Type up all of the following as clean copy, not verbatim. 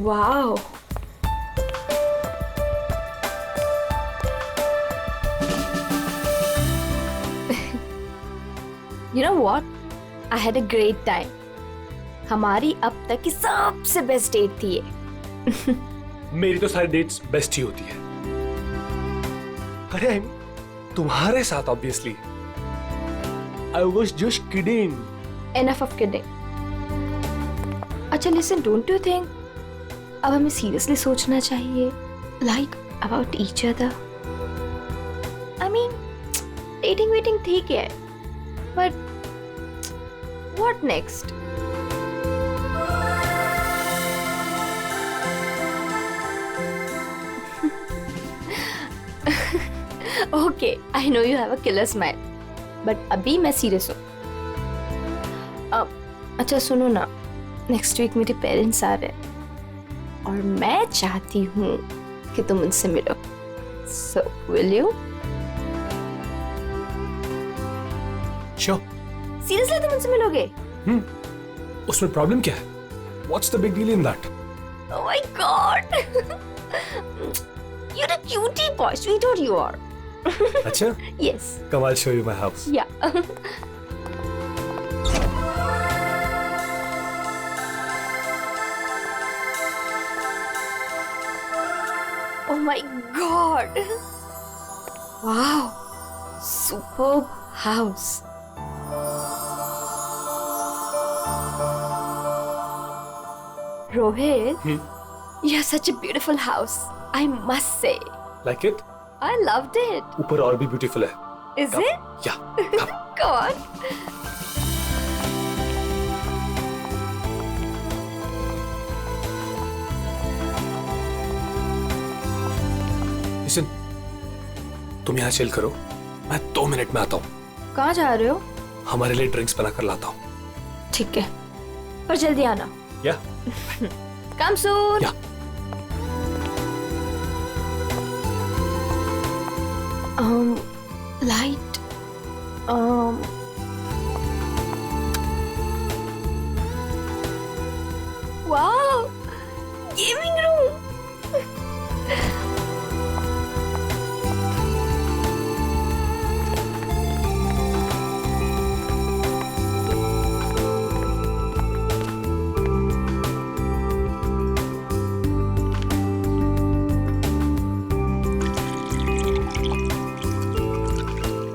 Wow. You know what? I had a great time. हमारी अब तक की सबसे बेस्ट डेट थी ये. मेरी तो सारी डेट्स बेस्ट ही होती है. अरे तुम्हारे साथ obviously. I was just kidding. Enough of kidding. अच्छा listen, don't you think अब हमें seriously सोचना चाहिए like about each other? I mean, dating waiting ठीक है, but what next? Okay, I know you have a killer smile, but अभी मैं serious हूँ. अच्छा सुनो ना, नेक्स्ट वीक मेरे पेरेंट्स आ रहे हैं और मैं चाहती हूँ कि तुम उनसे मिलो. So will you? Sure. Seriously तुम उनसे मिलोगे? उसमें प्रॉब्लम क्या है? What's the big deal in that? Oh my God! You're a cutie boy, sweetheart you are. अच्छा? Yes. Come, I'll show you my house. Yeah. Oh my God! Wow! Superb house. Rohit, you have such a beautiful house. I must say. Like it? I loved it. ऊपर और भी beautiful है. Is Come. it? Yeah. Come. Go on. Listen, तुम यहाँ chill करो. मैं 2 minute में आता हूँ. कहाँ जा रहे हो? हमारे लिए ड्रिंक्स बनाकर लाता हूँ. ठीक है, पर जल्दी आना. Yeah. Come soon. Yeah. Light. Wow, gaming room.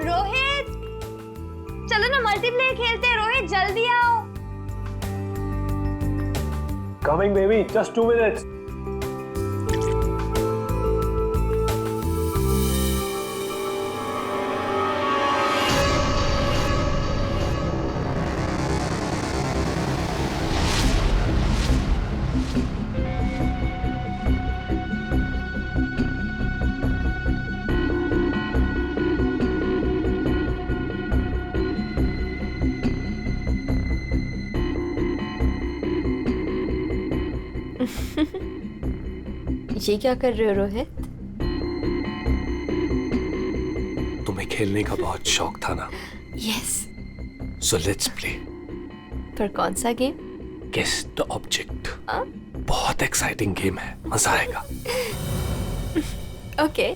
Rohit, चलो ना मल्टीप्लेयर खेलते हैं. रोहित जल्दी आओ. Coming, baby. Just 2 minutes. ये क्या कर रहे हो रोहित? तुम्हें खेलने का बहुत शौक था ना? यस. So let's play. पर कौन सा गेम? Guess the object. बहुत एक्साइटिंग गेम है. मजा आएगा. Okay.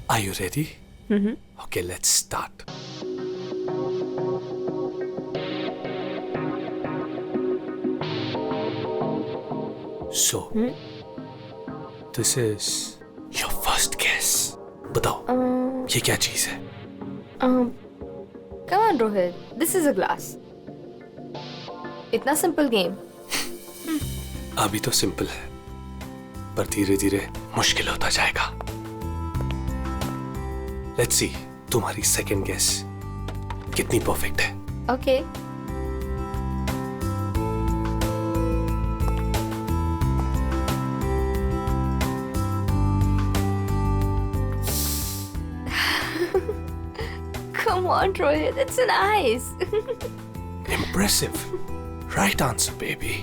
Are you ready? Okay, let's start. So, this is your first guess. बताओ, ये क्या चीज है? Come on Rohit, this is a glass. इतना सिंपल गेम. अभी तो सिंपल है, पर धीरे धीरे मुश्किल होता जाएगा. Let's see, तुम्हारी सेकंड गेस कितनी परफेक्ट है. Okay. Come on, Rohit, it's nice. Impressive. Right answer, baby.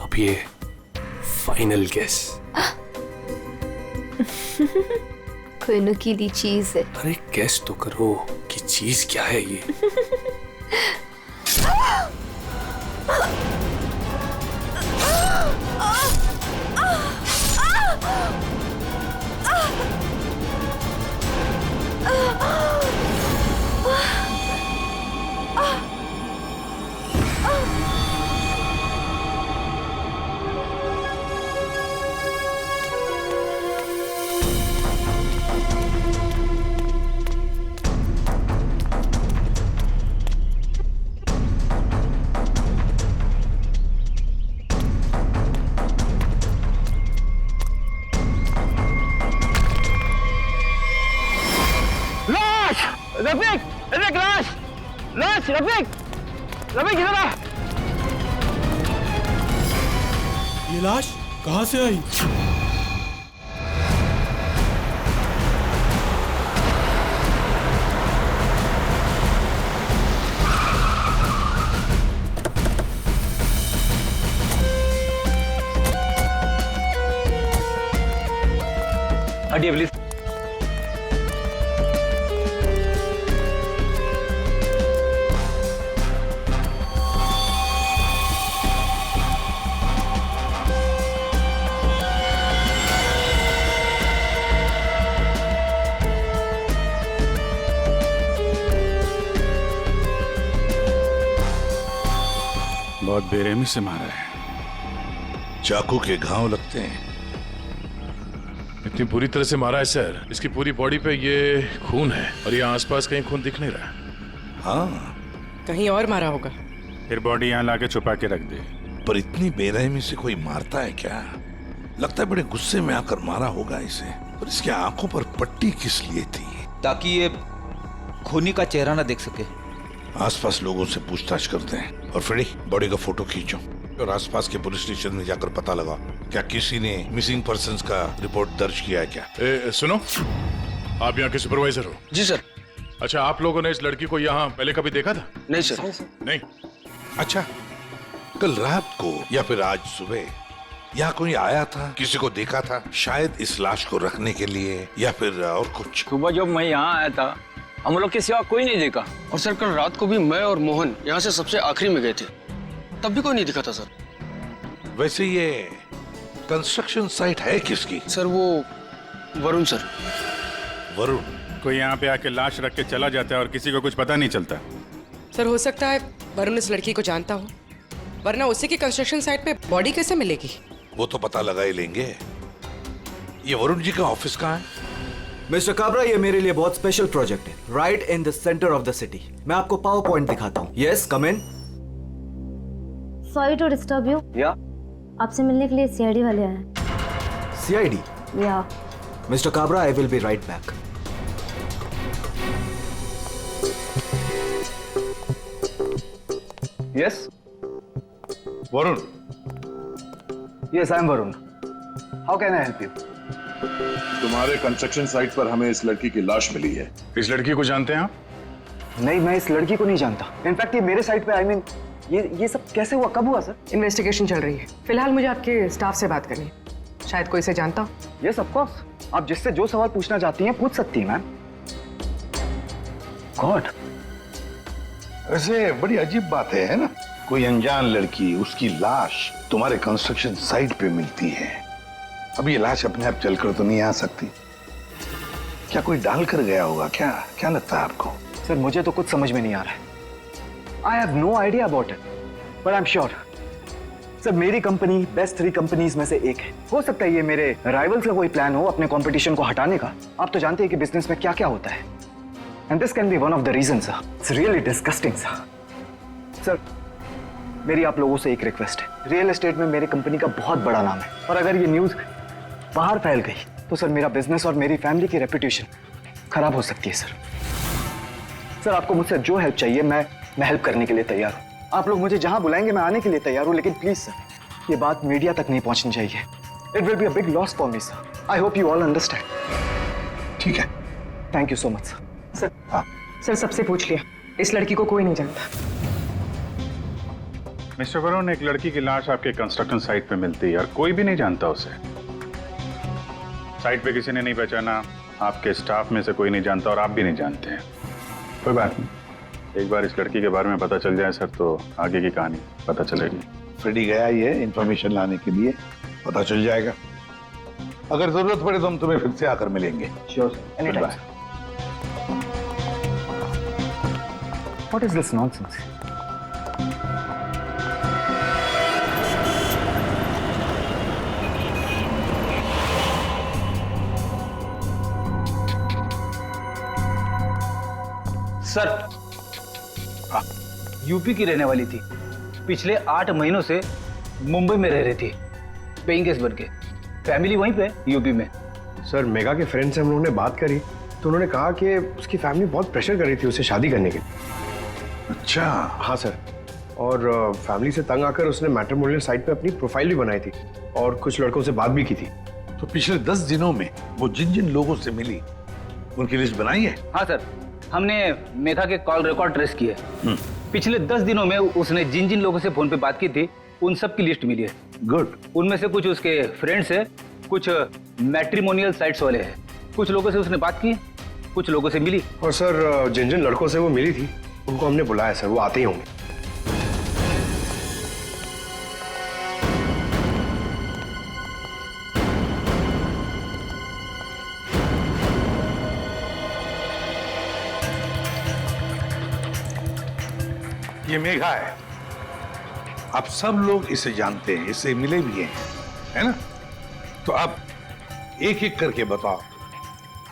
अब ये फाइनल गेस. कोई नुकीली चीज है। अरे गेस तो करो कि चीज क्या है ये। रफीक, रफीक लाश, लाश, रफीक, रफीक इधर आ। ये लाश कहाँ से आई? हटिए प्लीज। बहुत बेरहमी से मारा है। चाकू के घाव लगते हैं। इतनी बुरी तरह से मारा है सर, इसकी पूरी बॉडी पे ये खून है और ये आसपास कहीं खून दिख नहीं रहा। हाँ, कहीं और मारा होगा। फिर बॉडी यहाँ लाके छुपा के रख दे। पर इतनी बेरहमी से कोई मारता है क्या? लगता है बड़े गुस्से में आकर मारा होगा इसे। और इसकी आंखों पर पट्टी किस लिए थी? ताकि ये खूनी का चेहरा ना देख सके। आसपास लोगों से पूछताछ करते हैं। और फ्रेडी, बॉडी का फोटो खींचो और आसपास के पुलिस स्टेशन में जाकर पता लगा क्या किसी ने मिसिंग पर्संस का रिपोर्ट दर्ज किया है क्या? सुनो, आप यहाँ के सुपरवाइजर हो? जी सर। अच्छा, आप लोगों ने इस लड़की को यहाँ पहले कभी देखा था? नहीं सर। नहीं। अच्छा, कल रात को या फिर आज सुबह यहाँ कोई आया था? किसी को देखा था? शायद इस लाश को रखने के लिए या फिर और कुछ? सुबह जब मैं यहाँ आया था हम लोग के सिवा कोई नहीं देखा। और सर कल रात को भी मैं और मोहन यहाँ से सबसे आखिरी में गए थे, तब भी कोई नहीं दिखा था सर। वैसे ये कंस्ट्रक्शन साइट है किसकी? सर वो वरुण सर। वरुण? कोई यहाँ पे आके लाश रख के चला जाता है और किसी को कुछ पता नहीं चलता। सर हो सकता है वरुण इस लड़की को जानता हो, वरना उसी की कंस्ट्रक्शन साइट पे बॉडी कैसे मिलेगी? वो तो पता लगा ही लेंगे। ये वरुण जी का ऑफिस कहाँ है? मिस्टर काबरा, ये मेरे लिए बहुत स्पेशल प्रोजेक्ट है, right in the centre of the city. मैं आपको पावर पॉइंट दिखाता हूँ। Yes, come in. Sorry to disturb you. या आपसे मिलने के लिए सीआईडी वाले आए हैं। सीआईडी? या mister Kabra, I will be right back. Yes Varun? Yes I am Varun. How can I help you? तुम्हारे कंस्ट्रक्शन साइट पर हमें इस लड़की की लाश मिली है। इस लड़की को जानते हैं आप? नहीं, मैं इस लड़की को नहीं जानता। इनफैक्ट ये मेरे साइट पे, आई मीन ये सब कैसे हुआ, कब हुआ सर? इन्वेस्टिगेशन चल रही है। फिलहाल मुझे आपके स्टाफ से बात करनी है, शायद कोई इसे जानता हो। यस ऑफ कोर्स, आप जिससे जो सवाल पूछना चाहती हैं पूछ सकती हैं मैम। गॉड, वैसे बड़ी अजीब बात है ना? कोई अनजान लड़की, उसकी लाश तुम्हारे कंस्ट्रक्शन साइट पे मिलती है। अब ये लाश अपने आप चलकर तो नहीं आ सकती। क्या कोई डाल कर गया होगा क्या? क्या लगता है आपको? सर मुझे तो कुछ समझ में नहीं आ रहा है। I have no idea about it, but I am sure sir मेरी कंपनी बेस्ट 3 कंपनीज में से एक है। हो सकता है ये मेरे राइवल्स का कोई प्लान हो अपने कंपटीशन को हटाने का। आप तो जानते हैं कि बिजनेस में क्या क्या होता है, and this can be one of the reason sir. It's really disgusting sir. Sir मेरी आप लोगों से एक रिक्वेस्ट है, रियल एस्टेट में मेरी कंपनी का बहुत बड़ा नाम है, और अगर ये न्यूज बाहर फैल गई तो सर मेरा बिजनेस और मेरी फैमिली की रेपुटेशन खराब हो सकती है सर। सर आपको मुझसे जो हेल्प चाहिए मैं हेल्प करने के लिए तैयार हूँ। आप लोग मुझे जहां बुलाएंगे मैं आने के लिए तैयार हूँ, लेकिन प्लीज सर ये बात मीडिया तक नहीं पहुंचनी चाहिए। It will be a big loss for me sir. I hope you all understand. ठीक है, thank you so much sir. Sir sir सबसे पूछ लिया, इस लड़की को कोई नहीं जानता। मिस्टर वरुण, एक लड़की की लाश आपके कंस्ट्रक्शन साइट पे मिलती है और कोई भी नहीं जानता उसे। साइट पे किसी ने नहीं पहचाना, आपके स्टाफ में से कोई नहीं जानता और आप भी नहीं जानते हैं। कोई बात नहीं, एक बार इस लड़की के बारे में पता चल जाए सर तो आगे की कहानी पता चलेगी। फ्रेडी गया ही है इंफॉर्मेशन लाने के लिए, पता चल जाएगा। अगर जरूरत पड़े तो हम तुम्हें फिर से आकर मिलेंगे। Sure, any time. What is this nonsense? Sir, UP की रहने वाली थी, पिछले 8 महीनों से मुंबई में रह रही थी, पेइंग गेस्ट बन के। फैमिली वहीं पे यूपी में। सर मेगा के फ्रेंड से हम लोगों ने बात करी तो उन्होंने कहा कि उसकी फैमिली बहुत प्रेशर कर रही थी उसे शादी करने के लिए। अच्छा, हाँ सर, और फैमिली से तंग आकर उसने मैट्रिमोनियल साइट पे अपनी प्रोफाइल भी बनाई थी और कुछ लड़कों से बात भी की थी। तो पिछले 10 दिनों में वो जिन जिन लोगों से मिली उनकी लिस्ट बनाई है? हाँ सर, हमने मेघा के कॉल रिकॉर्ड ट्रेस किए। पिछले 10 दिनों में उसने जिन जिन लोगों से फोन पे बात की थी उन सब की लिस्ट मिली है। गुड। उनमें से कुछ उसके फ्रेंड्स है, कुछ मैट्रिमोनियल साइट्स वाले हैं। कुछ लोगों से उसने बात की, कुछ लोगों से मिली। और सर जिन जिन लड़कों से वो मिली थी उनको हमने बुलाया सर, वो आते ही होंगे। ये मेघा है, आप सब लोग इसे जानते हैं, इससे मिले भी हैं, है ना? तो अब एक एक करके बताओ,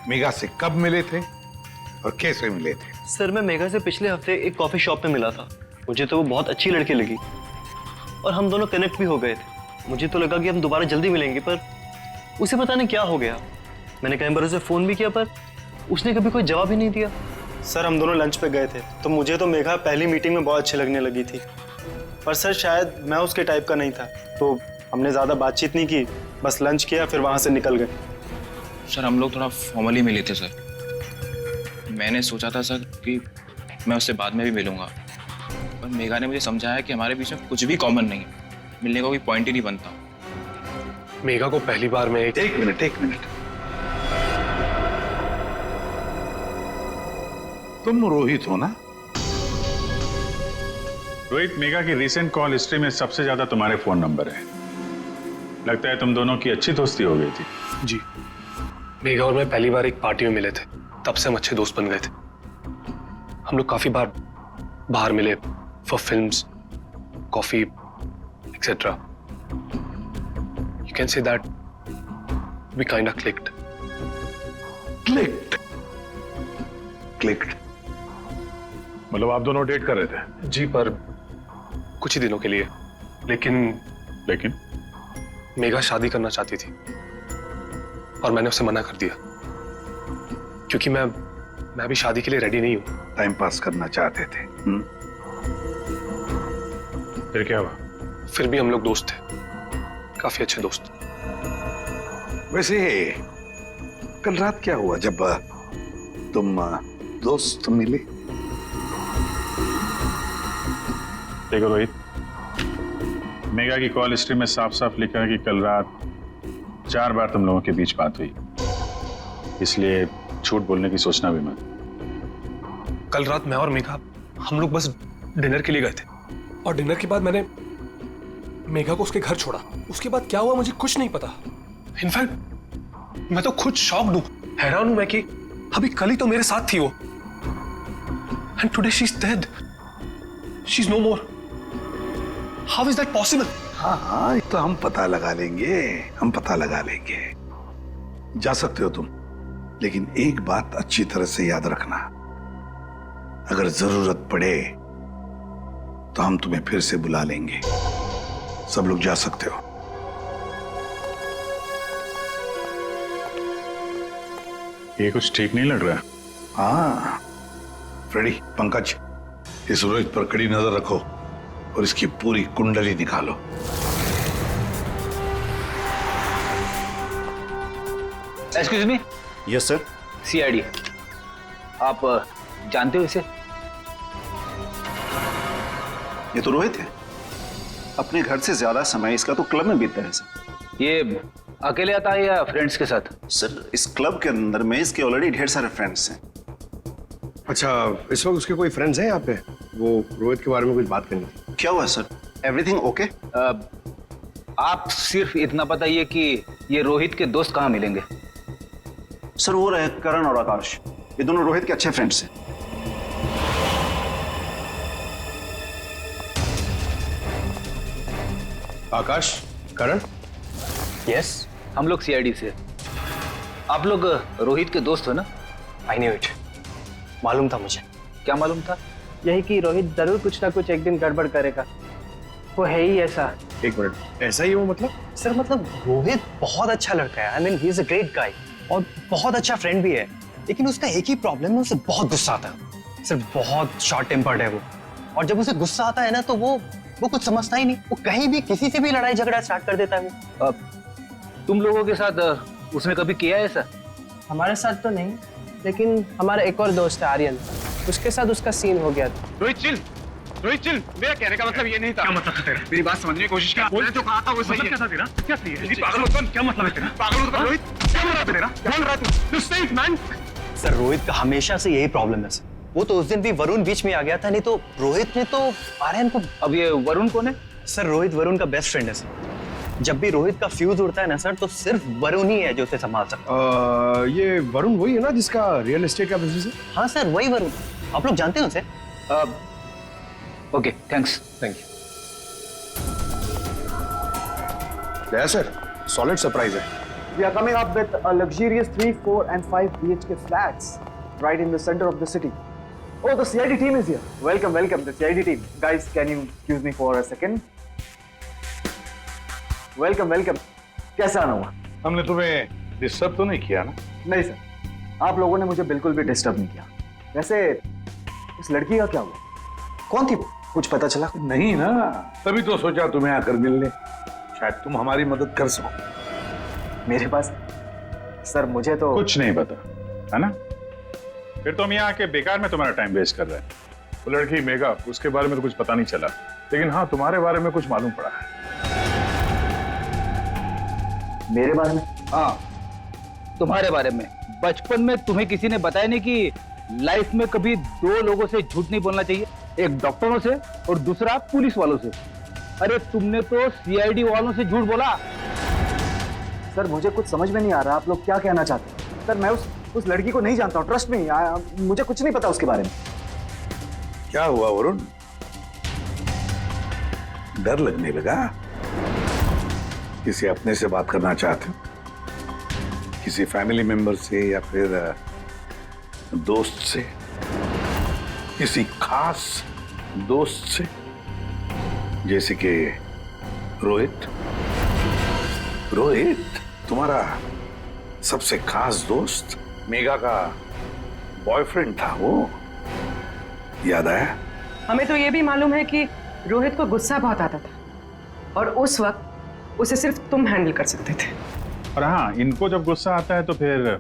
मेघा से कब मिले थे और कैसे मिले थे? सर मैं मेघा से पिछले हफ्ते एक कॉफी शॉप पे मिला था। मुझे तो वो बहुत अच्छी लड़की लगी और हम दोनों कनेक्ट भी हो गए थे। मुझे तो लगा कि हम दोबारा जल्दी मिलेंगे, पर उसे पता नहीं क्या हो गया। मैंने कई बार उसे फोन भी किया पर उसने कभी कोई जवाब ही नहीं दिया। सर हम दोनों लंच पे गए थे तो मुझे तो मेघा पहली मीटिंग में बहुत अच्छी लगने लगी थी, पर सर शायद मैं उसके टाइप का नहीं था तो हमने ज़्यादा बातचीत नहीं की, बस लंच किया फिर वहाँ से निकल गए। सर हम लोग थोड़ा फॉर्मली मिले थे सर। मैंने सोचा था सर कि मैं उससे बाद में भी मिलूंगा, पर मेघा ने मुझे समझाया कि हमारे बीच में कुछ भी कॉमन नहीं है, मिलने का कोई पॉइंट ही नहीं बनता। मेघा को पहली बार में एक मिनट, तुम रोहित हो ना? रोहित, मेघा की रिसेंट कॉल हिस्ट्री में सबसे ज्यादा तुम्हारे फोन नंबर है। लगता है तुम दोनों की अच्छी दोस्ती हो गई थी। जी, मेघा और मैं पहली बार एक पार्टी में मिले थे, तब से हम अच्छे दोस्त बन गए थे। हम लोग काफी बार बाहर मिले for films, coffee etcetera. You can say that we kind of clicked. मतलब आप दोनों डेट कर रहे थे? जी, पर कुछ ही दिनों के लिए। लेकिन मेघा शादी करना चाहती थी और मैंने उसे मना कर दिया क्योंकि मैं भी शादी के लिए रेडी नहीं हूं। टाइम पास करना चाहते थे। फिर क्या हुआ? फिर भी हम लोग दोस्त थे, काफी अच्छे दोस्त। वैसे कल रात क्या हुआ जब तुम दोस्त मिले? देखो रोहित, मेघा की कॉल हिस्ट्री में साफ साफ लिखा है कि कल रात 4 बार तुम लोगों के बीच बात हुई, इसलिए झूठ बोलने की सोचना भी मत। कल रात मैं और मेघा हम लोग बस डिनर के लिए गए थे और डिनर के बाद मैंने मेघा को उसके घर छोड़ा। उसके बाद क्या हुआ मुझे कुछ नहीं पता। इनफैक्ट मैं तो खुद शॉक्ड हूं, हैरान हूं मैं कि अभी कल ही तो मेरे साथ थी वो, and today she is dead, she is no more. How is that possible? हाँ, ये तो हम पता लगा लेंगे। जा सकते हो तुम, लेकिन एक बात अच्छी तरह से याद रखना, अगर जरूरत पड़े तो हम तुम्हें फिर से बुला लेंगे। सब लोग जा सकते हो। ये कुछ ठीक नहीं लग रहा। हाँ फ्रेडी, पंकज, इस रोहित पर कड़ी नजर रखो और इसकी पूरी कुंडली निकालो। Excuse me. Yes sir. CID, आप जानते हो इसे? ये तो रोहित है, अपने घर से ज्यादा समय इसका तो क्लब में बीतता है सर। ये अकेले आता है या फ्रेंड्स के साथ? सर इस क्लब के अंदर में इसके ऑलरेडी ढेर सारे फ्रेंड्स हैं। अच्छा, इस वक्त उसके कोई फ्रेंड्स हैं यहाँ पे? वो रोहित के बारे में कुछ बात करनी थी। क्या हुआ सर? Everything okay? आप सिर्फ इतना बताइए कि ये रोहित के दोस्त कहाँ मिलेंगे? सर वो रहे करण और आकाश, ये दोनों रोहित के अच्छे फ्रेंड्स हैं। आकाश, करण? यस, हम लोग सीआईडी से। आप लोग रोहित के दोस्त हो ना? आई न्यू इट, मालूम था मुझे। क्या मालूम था? यही कि रोहित जरूर कुछ ना कुछ एक दिन गड़बड़ करेगा, वो है ही ऐसा। एक मिनट, ऐसा ही वो मतलब? सर मतलब रोहित बहुत अच्छा लड़का है, I mean he is a great guy और बहुत अच्छा फ्रेंड भी है, लेकिन उसका एक ही प्रॉब्लम है, उसे बहुत गुस्सा आता है सर, बहुत शॉर्ट टेम्पर्ड है वो। और जब उसे गुस्सा आता है ना तो वो कुछ समझता ही नहीं, वो कहीं भी किसी से भी लड़ाई झगड़ा स्टार्ट कर देता है वो। तुम लोगों के साथ उसने कभी किया है ऐसा? हमारे साथ तो नहीं, लेकिन हमारा एक और दोस्त है आर्यन, उसके साथ उसका सीन हो गया था। रोहित चिल, मेरा कहने का मतलब ये नहीं था। क्या मतलब था तेरा? मेरी बात समझने की कोशिश कर। मैंने जो कहा था वो सही है। क्या था तेरा? क्या सही है? पागल हो तुम? क्या मतलब है तेरा? पागल हो तुम? रोहित क्या बोल रहा है तेरा? क्या बोल रहा है तू? Stay man. सर रोहित का हमेशा से यही प्रॉब्लम है सर, वो तो उस दिन भी वरुण बीच में आ गया था, नहीं तो रोहित ने तो आर्यन को। अब ये वरुण कौन है? सर रोहित वरुण का बेस्ट फ्रेंड है सर, जब भी रोहित का फ्यूज उड़ता है ना सर तो सिर्फ वरुण ही है जो उसे संभाल सकता है। ये वरुण वही है ना जिसका रियल एस्टेट का बिजनेस है? हाँ सर वही वरुण, आप लोग जानते हैं उसे? Okay thanks. Thank you. क्या सर, सॉलिड सरप्राइज है। We are coming up with a luxurious 3, 4 and 5 BHK flats right in the center of the city. Oh, the CID team is here. Welcome, the CID team. Guys, can you excuse me for a second? Welcome. कैसा आना हुआ? हमने तुम्हें disturb तो नहीं किया ना? नहीं सर, आप लोगों ने मुझे बिल्कुल भी डिस्टर्ब नहीं किया। वैसे इस लड़की का क्या हुआ? कौन थी वो? कुछ पता चला? नहीं ना, तभी तो सोचा तुम्हें आकर मिलने, शायद तुम हमारी मदद कर सको। मेरे पास सर मुझे तो कुछ नहीं पता है ना? फिर तुम यहाँ आके बेकार में तुम्हारा टाइम वेस्ट कर रहे हैं। वो लड़की मेगा, उसके बारे में तो कुछ पता नहीं चला, लेकिन हाँ तुम्हारे बारे में कुछ मालूम पड़ा है। मेरे बारे में? हाँ तुम्हारे बारे में। बचपन में तुम्हें किसी ने बताया नहीं कि लाइफ में कभी दो लोगों से झूठ नहीं बोलना चाहिए, एक डॉक्टरों से और दूसरा पुलिस वालों से। अरे तुमने तो सीआईडी वालों से झूठ बोला। सर मुझे कुछ समझ में नहीं आ रहा आप लोग क्या कहना चाहते हैं। सर मैं उस लड़की को नहीं जानता हूँ, ट्रस्ट में मुझे कुछ नहीं पता उसके बारे में। क्या हुआ वरुण, डर लगने लगा? किसी अपने से बात करना चाहते हो? किसी फैमिली मेंबर से या फिर दोस्त से? किसी खास दोस्त से जैसे कि रोहित? तुम्हारा सबसे खास दोस्त मेगा का बॉयफ्रेंड था वो, याद आया? हमें तो ये भी मालूम है कि रोहित को गुस्सा बहुत आता था और उस वक्त उसे सिर्फ तुम हैंडल कर सकते थे। और हाँ, इनको जब गुस्सा आता है तो फिर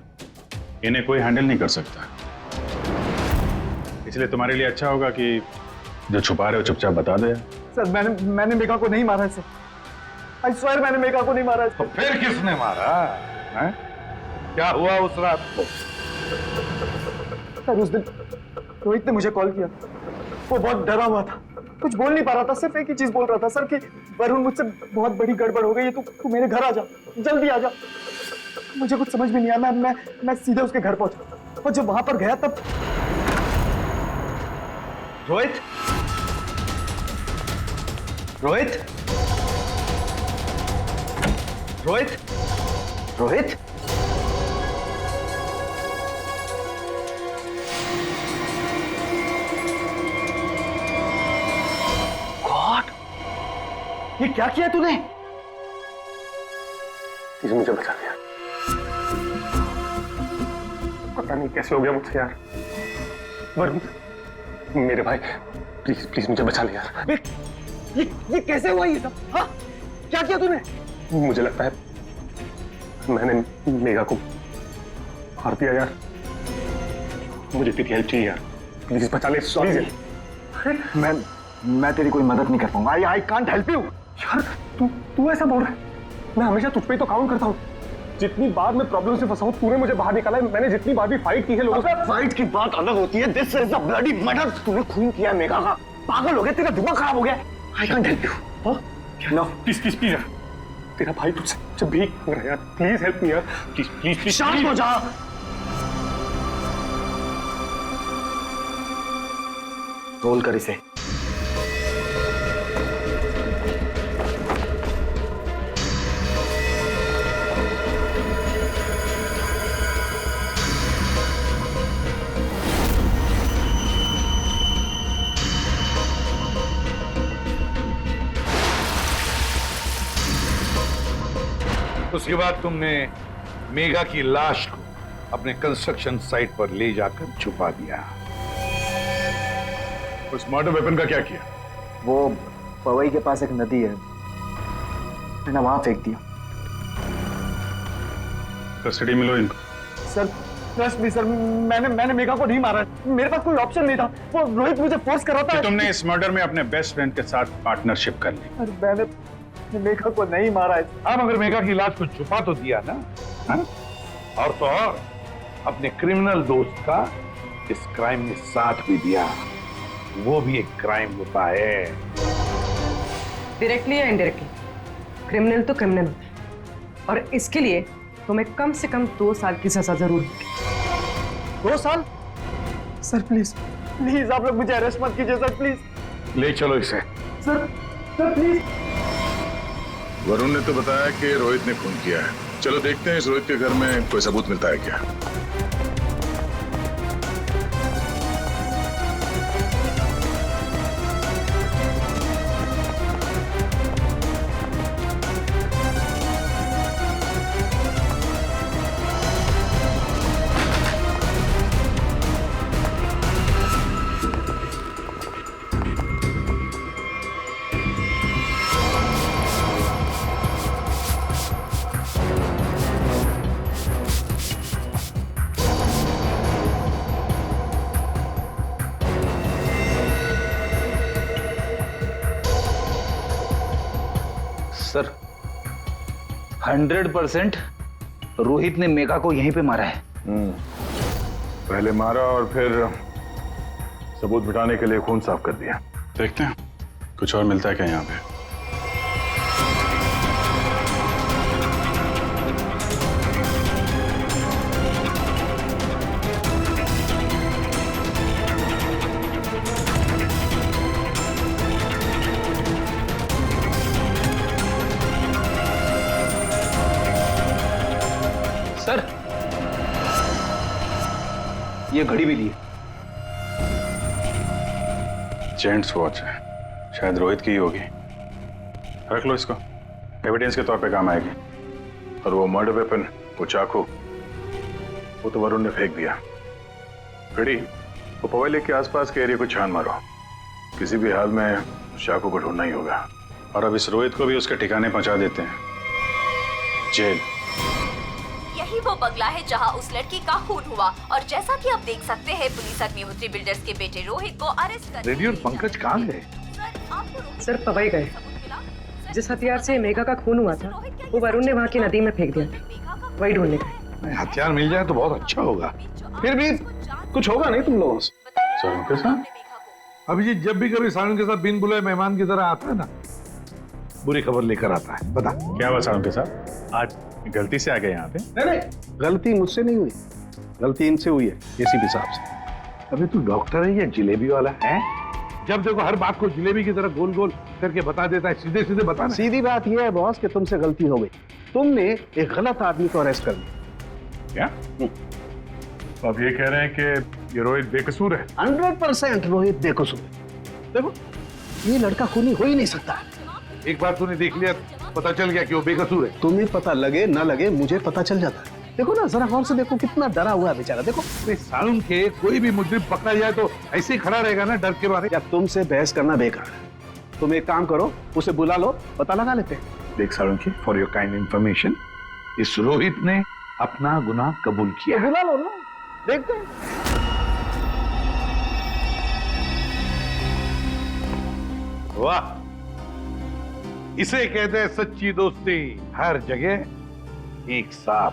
इन्हें कोई हैंडल नहीं कर सकता। इसलिए तुम्हारे लिए अच्छा होगा कि जो छुपा रहे हो चुपचाप बता दो। सर मैंने मेगा को नहीं मारा है सर, आई स्वेयर मैंने मेगा को नहीं मारा है। तो फिर किसने मारा है? क्या हुआ उस रात को? सर उस दिन रोहित ने मुझे कॉल किया, वो बहुत डरा हुआ था, कुछ बोल नहीं पा रहा था, सिर्फ एक ही चीज बोल रहा था सर कि वरुण मुझसे बहुत बड़ी गड़बड़ हो गई है, तू मेरे घर आ जा, जल्दी आ जा। मुझे कुछ समझ में नहीं आया, मैं सीधे उसके घर पहुंचा और जब वहां पर गया तब रोहित रोहित रोहित रोहित गॉड, ये क्या किया तूने? प्लीज मुझे बचा दिया, पता नहीं कैसे हो गया मुझसे यार। वरुण मेरे भाई, प्लीज मुझे बचा लिया यार। ये कैसे हुआ ये सब? हाँ क्या किया तूने? मुझे लगता है मैंने मेगा को मार दिया यार, मुझे तेरी हेल्प चाहिए यार, प्लीज बचा ले। सॉरी मैं तेरी कोई मदद नहीं कर पाऊंगा। I can't help you. यार तू ऐसा बोल रहा है? मैं हमेशा तुझ पे ही तो काउंट करता हूँ। जितनी बार मैं प्रॉब्लम से फंसा हूँ तूने मुझे बाहर निकाला है। मैंने जितनी बार भी फाइट की है लोगों से। फाइट की बात अलग होती है। This is a bloody murder. तूने खून किया है मेघा का। पागल हो गया, तेरा दिमाग खराब हो गया। I can't help you. No please please please यार, तेरा भाई तुझसे भीख मांग रहा है यार, प्लीज हेल्प मी यार, प्लीज प्लीज प्लीज। शांत हो जा। रोल कर इसे। उसके बाद तुमने मेघा की लाश को अपने कंस्ट्रक्शन साइट पर ले जाकर छुपा दिया। उस मर्डर वेपन का क्या किया? वो पवई के पास एक नदी है, मैंने वहां फेंक दिया। कस्टडी में लो इनको। सर ट्रस्ट मी सर, मैंने मेघा को नहीं मारा। मेरे पास कोई ऑप्शन नहीं था। वो रोहित मुझे फोर्स कर रहा था। तुमने इस मर्डर में अपने बेस्ट फ्रेंड के साथ पार्टनरशिप कर ली। अरे मैंने मेघा को नहीं मारा है। अब अगर मेघा की लाश को छुपा तो दिया ना, हा? और तो और अपने क्रिमिनल दोस्त का इस क्राइम में साथ भी दिया। वो भी एक क्राइम होता है। डायरेक्टली या इनडायरेक्टली क्रिमिनल तो क्रिमिनल होता है, और इसके लिए तुम्हें कम से कम 2 साल की सजा जरूर होगी। 2 साल? सर प्लीज प्लीज आप लोग मुझे अरेस्ट मत कीजिए सर, प्लीज। ले चलो इसे। Sir sir please. वरुण ने तो बताया कि रोहित ने खून किया है। चलो देखते हैं इस रोहित के घर में कोई सबूत मिलता है क्या। सर 100% रोहित ने मेघा को यहीं पे मारा है। पहले मारा और फिर सबूत मिटाने के लिए खून साफ कर दिया। देखते हैं कुछ और मिलता है क्या यहाँ पे। सर ये घड़ी भी दी। जेंट्स वॉच है, शायद रोहित की ही होगी। रख लो इसको, एविडेंस के तौर पे काम आएगी। और वो मर्डर वेपन, वो चाकू, वो तो वरुण ने फेंक दिया। घड़ी, वो पवई लेक के आसपास के एरिया को छान मारो। किसी भी हाल में उस चाकू को ढूंढना ही होगा। और अब इस रोहित को भी उसके ठिकाने पहुंचा देते हैं, जेल। यही वो बंगला है जहां उस लड़की का खून हुआ, और जैसा कि आप देख सकते हैं पुलिस अग्निहोत्री बिल्डर्स के बेटे रोहित को अरेस्ट कर। रेडी और पंकज कहाँ गए? सर पवई गए। जिस हथियार से मेघा का खून हुआ था वो वरुण ने वहाँ की नदी में फेंक दिया था, वही ढूंढने गए। हथियार मिल जाए तो बहुत अच्छा होगा। फिर भी कुछ होगा नहीं तुम लोगों से? सर के साथ अभिजीत जब भी कभी सावन के साथ बिन बुलाए मेहमान की तरह आता है ना, बुरी खबर लेकर आता है। बता क्या हुआ सावन के साथ? आज गलती से आ गए यहाँ पे? नहीं, गलती मुझसे नहीं हुई, गलती इनसे हुई है एसीपी साहब से। अभी तू डॉक्टर है या जिलेबी वाला है? जब देखो हर बात को जिलेबी की तरह गोल गोल करके बता देता है। सीधे सीधे बता। सीधी बात यह है बॉस कि तुमसे गलती हो गई। तुमने एक गलत आदमी को अरेस्ट कर लिया। क्या? तो अब ये कह रहे हैं कि ये रोहित बेकसूर है? 100% रोहित बेकसूर है। देखो ये लड़का खूनी हो ही नहीं सकता। एक बार तूने देख लिया, पता चल गया कि वो बेकसूर है। तुम्हें पता लगे ना लगे, मुझे पता चल जाता है। देखो ना जरा गौर से देखो, कितना डरा हुआ है बेचारा। देखो सालून के कोई भी मुजरिम पकड़ा जाए तो ऐसे ही खड़ा रहेगा ना डर के मारे। या तुमसे बहस करना बेकार है। तुम एक काम करो, उसे बुला लो, पता लगा लेते हैं। देख सालून की, फॉर योर काइंड इंफॉर्मेशन, इस रोहित ने अपना गुनाह कबूल किया। बुला लो ना, देखते हैं। वाह, इसे कहते हैं सच्ची दोस्ती, हर जगह एक साथ।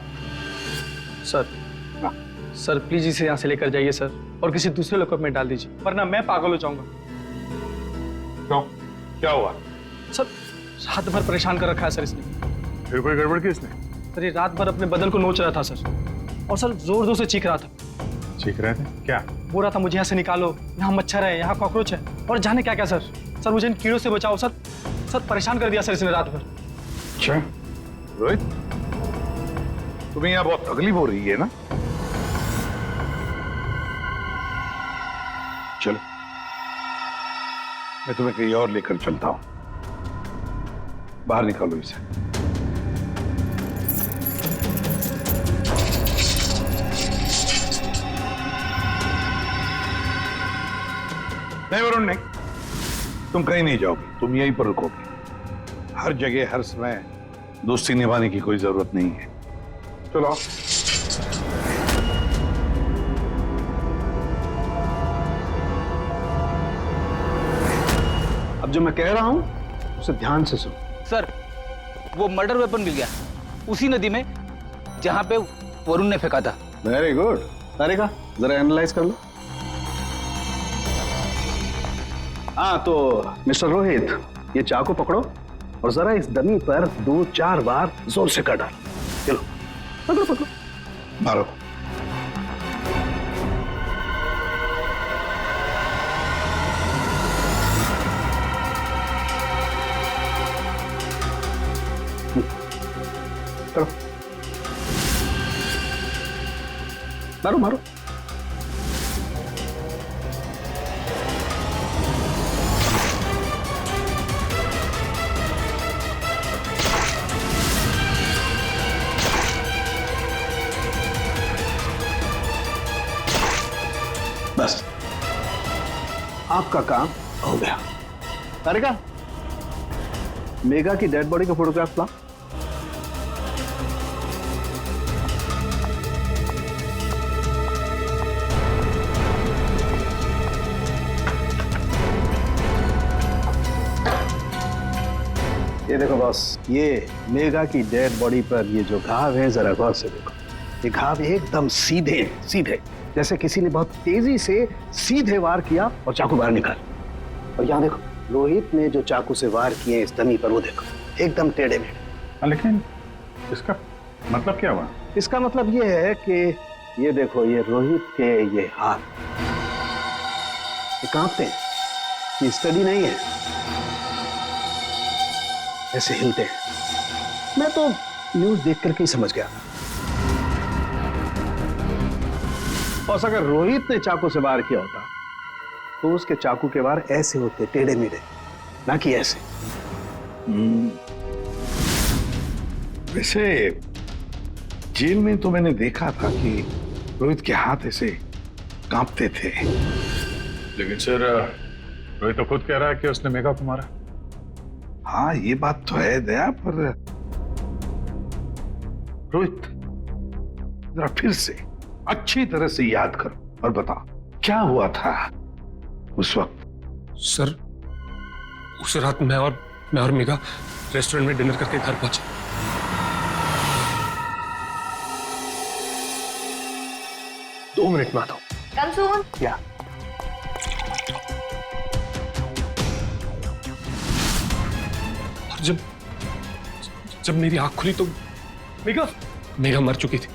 सर प्लीज इसे यहाँ से लेकर जाइए सर, और किसी दूसरे लॉकअप में डाल दीजिए, वरना मैं पागल हो जाऊंगा। क्यों, क्या हुआ? सर रात भर परेशान कर रखा है सर इसने। फिर कोई गड़बड़ की इसने? सर ये रात भर अपने बदन को नोच रहा था सर, और सर जोर जोर से चीख रहा था। चीख रहे थे क्या? बोल रहा था मुझे यहाँ से निकालो, यहाँ मच्छर है, यहाँ कॉकरोच है, और जाने क्या क्या सर। सर मुझे इन कीड़ों से बचाओ सर। सर परेशान कर दिया सर इसने रात भर। अच्छा रोहित, तुम्हें यहाँ बहुत तकलीफ हो रही है ना? चलो मैं तुम्हें कहीं और लेकर चलता हूं, बाहर निकालो इसे। नहीं वरुण नहीं, तुम कहीं नहीं जाओगे, तुम यहीं पर रुकोगे। हर जगह हर समय दोस्ती निभाने की कोई जरूरत नहीं है। चलो आओ। अब जो मैं कह रहा हूं उसे ध्यान से सुनो। सर वो मर्डर वेपन मिल गया उसी नदी में जहां पे वरुण ने फेंका था। Very good. तारिका जरा एनालाइज कर लो। हाँ तो मिस्टर रोहित, ये चाकू पकड़ो और जरा इस डमी पर 2-4 बार जोर से कर डालो। चलो पकड़ो पकड़ो, मारो। करो, मारो मारो। बस आपका काम हो गया। तारिका, मेगा की डेड बॉडी का फोटोग्राफ ला। ये देखो बॉस, ये मेगा की डेड बॉडी पर ये जो घाव है जरा गौर से देखो। ये घाव एकदम सीधे सीधे, जैसे किसी ने बहुत तेजी से सीधे वार किया और चाकू बाहर निकाल। और यहाँ देखो, रोहित ने जो चाकू से वार किए इस डमी पर, वो देखो एकदम टेढ़े मेढ़े। लेकिन इसका मतलब क्या हुआ? इसका मतलब ये है कि ये देखो, ये रोहित के ये हाथ ये कांपते हैं, ये स्टडी नहीं है, ऐसे हिलते हैं। मैं तो न्यूज देख करके ही समझ गया। और अगर रोहित ने चाकू से वार किया होता तो उसके चाकू के वार ऐसे होते, टेढ़े मेढ़े, ना कि ऐसे। वैसे जेल में तो मैंने देखा था कि रोहित के हाथ ऐसे कांपते थे। लेकिन सर रोहित तो खुद कह रहा है कि उसने मेगा को मारा। हाँ ये बात तो है दया, पर रोहित जरा फिर से अच्छी तरह से याद करो और बताओ क्या हुआ था उस वक्त। सर उस रात मैं और मेगा रेस्टोरेंट में डिनर करके घर पहुंचे। दो मिनट में आता हूं। कम सून। क्या? और जब मेरी आंख खुली तो मेगा मर चुकी थी।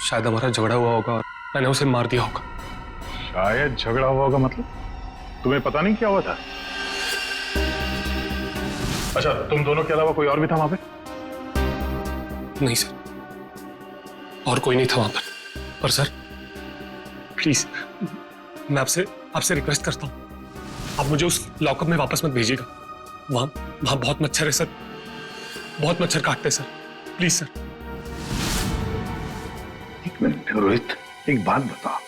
शायद हमारा झगड़ा हुआ होगा और मैंने उसे मार दिया होगा। शायद झगड़ा हुआ होगा मतलब? तुम्हें पता नहीं क्या हुआ था? अच्छा, तुम दोनों के अलावा कोई और भी था वहां पे? नहीं सर, और कोई नहीं था वहां पर सर प्लीज मैं आपसे रिक्वेस्ट करता हूं, आप मुझे उस लॉकअप में वापस मत भेजिएगा। वहां बहुत मच्छर है सर, बहुत मच्छर काटते हैं सर, प्लीज सर। एक मिनट रोहित, एक बात बताओ,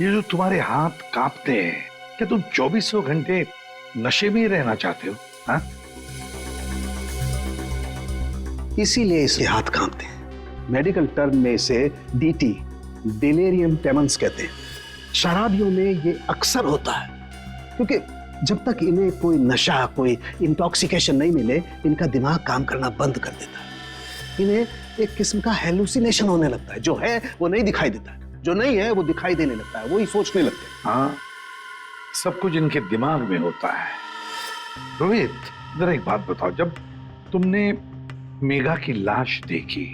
ये जो तुम्हारे हाथ कांपते हैं, क्या तुम 2400 घंटे नशे में ही रहना चाहते हो? हाँ? इसीलिए इसके हाथ कांपते हैं। मेडिकल टर्म में इसे डीटी, डिलेरियम ट्रेमेंस कहते हैं। शराबियों में ये अक्सर होता है, क्योंकि जब तक इन्हें कोई नशा, कोई इंटॉक्सिकेशन नहीं मिले, इनका दिमाग काम करना बंद कर देता है। इन्हें एक किस्म का हेलुसिनेशन होने लगता है। जो है वो नहीं दिखाई देता है, जो नहीं है वो दिखाई देने लगता है, वही सोचने लगते हैं। हाँ, सब कुछ इनके दिमाग में होता है। रोहित, जरा एक बात बताओ, जब तुमने मेघा की लाश देखी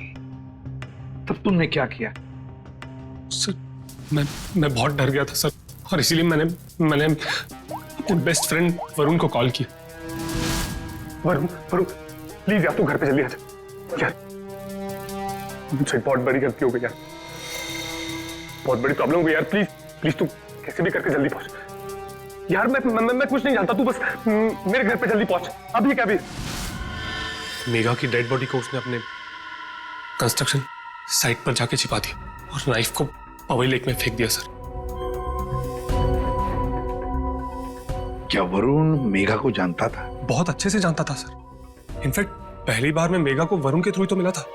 तब तुमने क्या किया? सर, मैं बहुत डर गया था सर, और इसीलिए मैंने अपने बेस्ट फ्रेंड वरुण को कॉल किया। वरुण, प्लीज यार तू घर पे जल्दी आ जा यार। मुझसे बहुत बड़ी गलती हो गई यार, बहुत बड़ी प्रॉब्लम हो गई यार। प्लीज तू कैसे भी करके जल्दी पहुंच यार। मैं कुछ नहीं जानता, तू बस मेरे घर पे जल्दी पहुंच, अभी क्या भी। मेघा की डेड बॉडी को उसने अपने कंस्ट्रक्शन साइट पर जाके छिपा दिया और नाइफ को पवई लेक में फेंक दिया सर। क्या वरुण मेघा को जानता था? बहुत अच्छे से जानता था सर। इनफैक्ट पहली बार मैं मेघा को वरुण के थ्रू ही तो मिला था।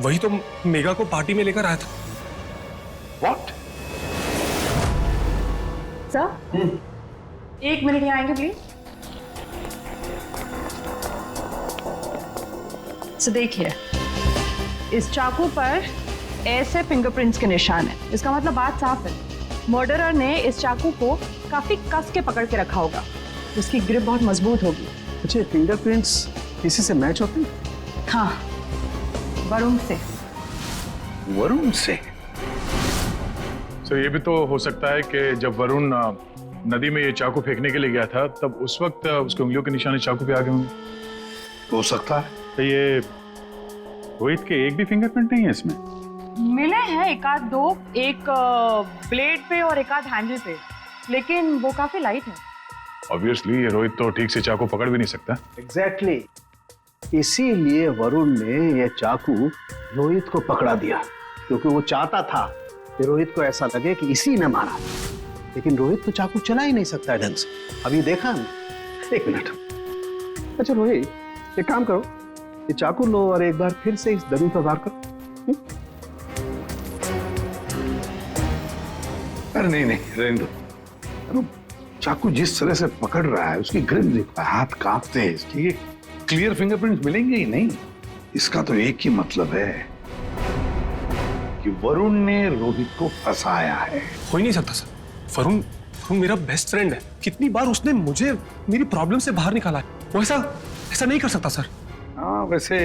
वही तो मेघा को पार्टी में लेकर आया था। What? सर, 1 मिनट यहाँ आएंगे प्लीज। तो देखिए, इस चाकू पर ऐसे फिंगरप्रिंट्स के निशान है। इसका मतलब बात साफ है, मर्डरर ने इस चाकू को काफी कस के पकड़ के रखा होगा। इसकी ग्रिप बहुत मजबूत होगी। अच्छा, फिंगरप्रिंट्स किसी से मैच होते हैं? हाँ, वरुण से। वरुण से? सर, ये भी तो हो सकता है कि जब वरुण नदी में ये चाकू फेंकने के लिए गया था, तब उस वक्त उसके उंगलियों के निशान चाकू पे आ गए होंगे। हो सकता है। तो ये रोहित के एक भी फिंगरप्रिंट नहीं है इसमें? मिले हैं एक आध दो, एक ब्लेड पे और एक आध हैंडल पे, लेकिन वो काफी लाइट है। ऑब्वियसली ये रोहित तो ठीक से चाकू पकड़ भी नहीं सकता। एग्जैक्टली, इसीलिए वरुण ने ये चाकू रोहित को पकड़ा दिया, क्योंकि वो चाहता था कि रोहित को ऐसा लगे कि इसी ने मारा। लेकिन रोहित तो चाकू चला ही नहीं सकता ढंग से। अभी देखा ना। 1 मिनट। अच्छा रोहित, एक काम करो, ये चाकू लो और एक बार फिर से इस दरी पर वार करो। अरे नहीं, रहने दो। चाकू जिस तरह से पकड़ रहा है, उसकी ग्रिप देखो, हाथ कांपते हैं इसके। ये क्लियर फिंगरप्रिंट्स मिलेंगे ही नहीं। इसका तो एक ही मतलब है कि वरुण ने रोहित को फंसाया है। हो ही नहीं सकता सर। वरुण मेरा बेस्ट फ्रेंड है। कितनी बार उसने मुझे मेरी प्रॉब्लम से बाहर निकाला है। वो ऐसा नहीं कर सकता सर। हाँ, वैसे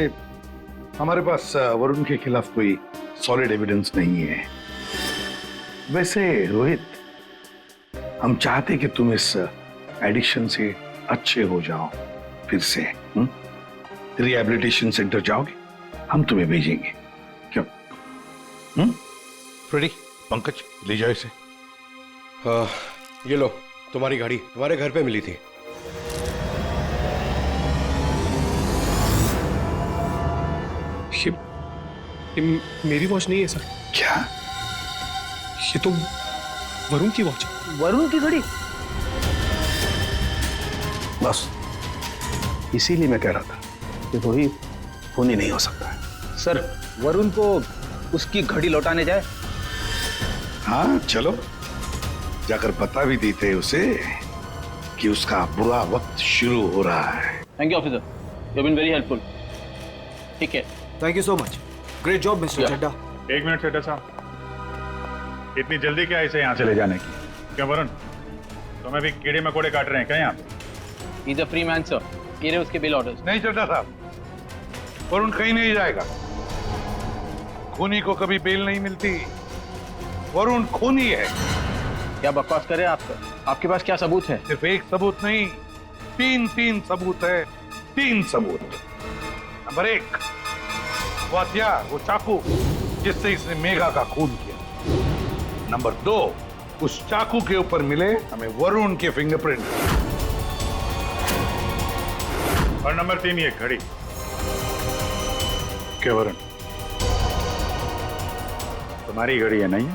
हमारे पास वरुण के खिलाफ कोई सॉलिड एविडेंस नहीं है। वैसे रोहित, हम चाहते कि तुम इस एडिक्शन से अच्छे हो जाओ, फिर से रिहैबिलिटेशन सेंटर जाओगे, हम तुम्हें भेजेंगे। क्यों? फ्रेडी, पंकज, ले जाओ इसे। ये लो, तुम्हारी गाड़ी तुम्हारे घर पे मिली थी। ये मेरी वॉच नहीं है सर। क्या? ये तो वरुण की वॉच है। वरुण की घड़ी? बस इसीलिए मैं कह रहा था कि रोहित खून ही नहीं हो सकता है। सर, वरुण को उसकी घड़ी लौटाने जाए? हाँ चलो, जाकर बता भी देते उसे कि उसका बुरा वक्त शुरू हो रहा है। Thank you officer, you have been very helpful. ठीक है, thank you so much. Great job mister Chadda. 1 minute Chadda साहब, इतनी जल्दी क्या इसे यहाँ से ले जाने की? क्या वरुण, तुम्हें भी कीड़े मकोड़े काट रहे हैं क्या यहाँ पे? He is a free man sir. ये रहे उसके बिल ऑर्डर्स। नहीं चड्डा साहब, वरुण कहीं नहीं जाएगा। खूनी को कभी बेल नहीं मिलती। वरुण खूनी है। क्या बकवास कर रहे हैं आप सर? आपके पास क्या सबूत है? सिर्फ एक सबूत नहीं, 3 सबूत है। 3 सबूत। नंबर 1, वो हथियार, वो चाकू जिससे इसने मेघा का खून किया। नंबर 2, उस चाकू के ऊपर मिले हमें वरुण के फिंगरप्रिंट। और नंबर 3, ये घड़ी। क्या वरुण, तुम्हारी घड़ी है नहीं?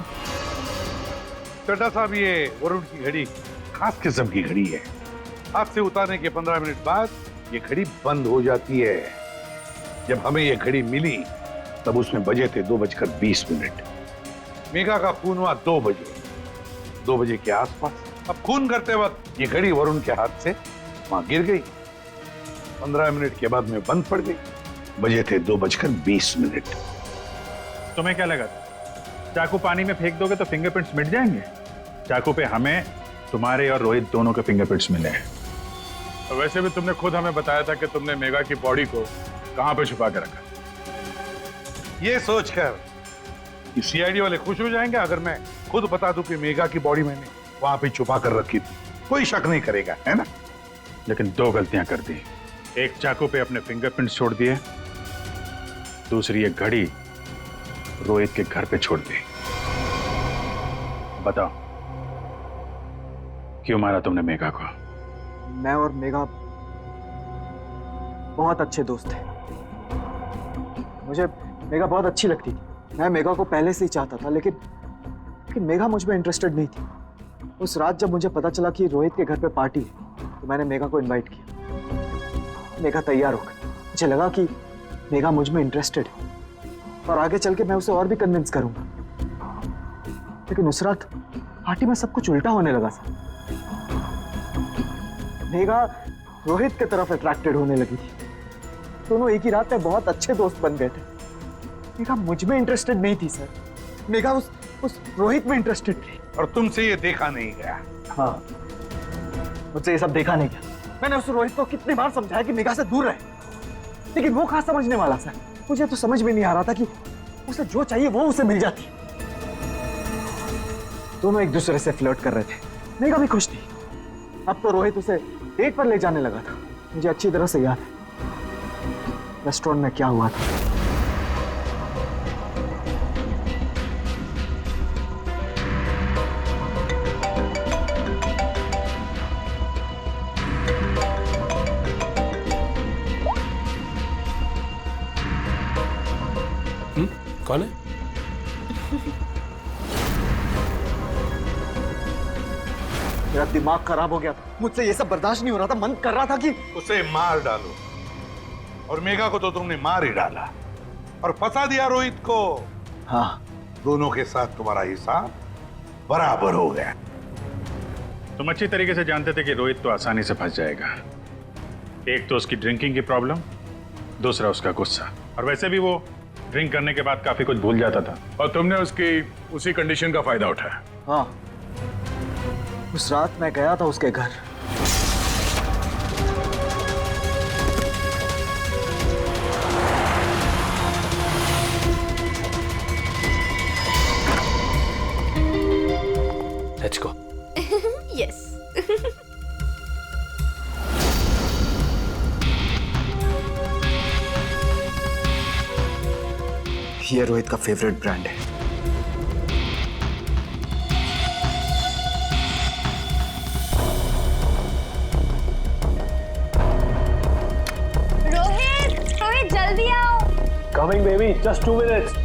चड्डा साहब, ये वरुण की घड़ी खास किस्म की घड़ी है। हाथ से उतारने के 15 मिनट बाद ये घड़ी बंद हो जाती है। जब हमें ये घड़ी मिली तब उसमें बजे थे 2:20। मेघा का खून हुआ 2 बजे। 2 बजे के आसपास। अब खून करते वक्त ये घड़ी वरुण के हाथ से वहां गिर गई। 15 मिनट के बाद में बंद पड़ गई। बजे थे 2:20। तुम्हें क्या लगा चाकू पानी में फेंक दोगे तो फिंगरप्रिंट्स मिट जाएंगे? चाकू पे हमें, तुम्हारे और रोहित दोनों के फिंगरप्रिंट्स मिले हैं। और वैसे भी तुमने खुद हमें बताया था कि तुमने मेघा की बॉडी को कहां पे छुपा के रखा। ये सोचकर कि सीआईडी वाले खुश हो जाएंगे अगर मैं खुद बता दूं कि मेघा की बॉडी मैंने वहां पे छुपा कर रखी थी। कोई शक नहीं करेगा, है ना? लेकिन 2 गलतियां कर दी। एक चाकू पे अपने फिंगरप्रिंट्स छोड़ दिए, दूसरी एक घड़ी रोहित के घर पे छोड़ दी। बताओ क्यों मारा तुमने मेघा को? मैं और मेघा बहुत अच्छे दोस्त थे। मुझे मेघा बहुत अच्छी लगती थी। मैं मेघा को पहले से ही चाहता था, लेकिन मेघा मुझ में इंटरेस्टेड नहीं थी। उस रात जब मुझे पता चला कि रोहित के घर पे पार्टी है तो मैंने मेघा को इनवाइट किया। मेघा तैयार हो गई। मुझे लगा कि मेघा मुझ में इंटरेस्टेड है और आगे चल के मैं उसे और भी कन्विंस करूंगा। लेकिन उस रात पार्टी में सब कुछ उल्टा होने लगा सर। मेघा रोहित की तरफ अट्रैक्टेड होने लगी थी। दोनों एक ही रात में बहुत अच्छे दोस्त बन गए थे। मेघा मुझ में इंटरेस्टेड नहीं थी सर। मेघा उस रोहित में इंटरेस्टेड थी। और तुमसे ये देखा नहीं गया? हाँ, मुझसे ये सब देखा नहीं गया। मैंने उस रोहित को कितनी बार समझाया कि मेघा से दूर रहे, लेकिन वो कहाँ समझने वाला सर। मुझे तो समझ में नहीं आ रहा था कि उसे जो चाहिए वो उसे मिल जाती। दोनों एक दूसरे से फ्लर्ट कर रहे थे। मेघा भी खुश थी। अब तो रोहित उसे डेट पर ले जाने लगा था। मुझे अच्छी तरह से याद है रेस्टोरेंट में क्या हुआ था। कौन है? मेरा दिमाग खराब हो गया था। मुझसे ये सब बर्दाश्त नहीं हो रहा था। मन कर रहा था कि उसे मार डालो। और मेघा को तो तुमने मार ही डाला और फंसा दिया रोहित को। हाँ, दोनों के साथ तुम्हारा हिसाब बराबर हो गया। तुम अच्छी तरीके से जानते थे कि रोहित तो आसानी से फंस जाएगा। एक तो उसकी ड्रिंकिंग की प्रॉब्लम, दूसरा उसका गुस्सा। और वैसे भी वो ड्रिंक करने के बाद काफी कुछ भूल जाता था। और तुमने उसकी उसी कंडीशन का फायदा उठाया। हाँ, उस रात मैं गया था उसके घर। Let's go. Yes. ये रोहित का फेवरेट ब्रांड है। रोहित जल्दी आओ। Coming baby, just 2 minutes.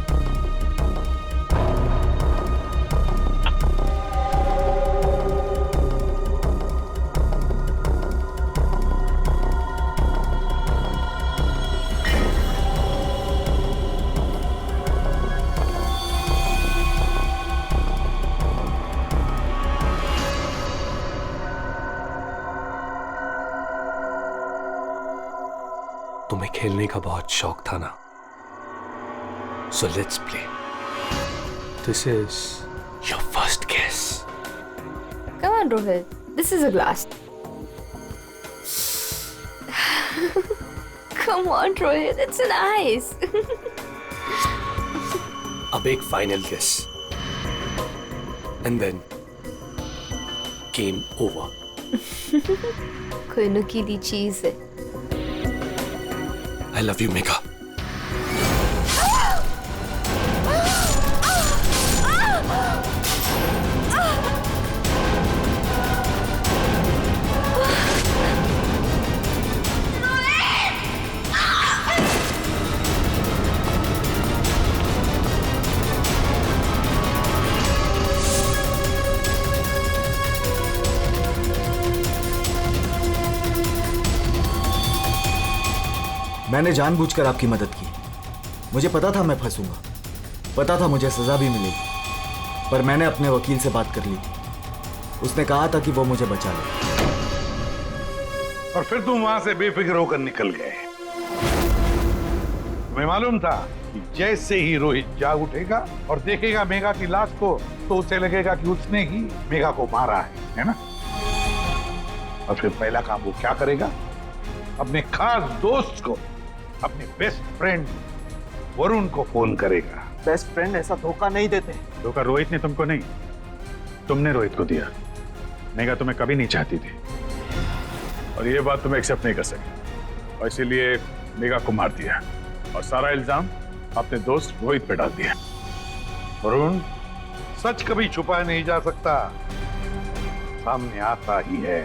तुम्हें खेलने का बहुत शौक था ना, so let's play. This is your first kiss. Come on, Rohit. This is a glass. Come on, Rohit. It's nice. अब एक final kiss. And then game over. कोई नुकीली चीज है। I love you, Megha. मैंने जानबूझकर आपकी मदद की। मुझे पता था मैं फंसूंगा, पता था मुझे सजा भी मिलेगी, पर मैंने अपने वकील से बात कर ली थी उसने कहा था कि वो मुझे बचा ले। और फिर तुम वहां से बेफिक्र होकर निकल गए। तुम्हें मालूम था कि जैसे ही रोहित जाग उठेगा और देखेगा मेघा की लाश को तो उसे लगेगा कि उसने ही मेघा को मारा है ना? और फिर पहला काम वो क्या करेगा? अपने खास दोस्त को, अपने बेस्ट फ्रेंड वरुण को फोन करेगा। बेस्ट फ्रेंड ऐसा धोखा नहीं देते। धोखा रोहित ने तुमको नहीं, तुमने रोहित को दिया। मेघा तुम्हें कभी नहीं चाहती थी और ये बात तुम्हें एक्सेप्ट नहीं कर सकी और इसीलिए मेघा को मार दिया और सारा इल्जाम अपने दोस्त रोहित पे डाल दिया। वरुण, सच कभी छुपाया नहीं जा सकता, सामने आता ही है।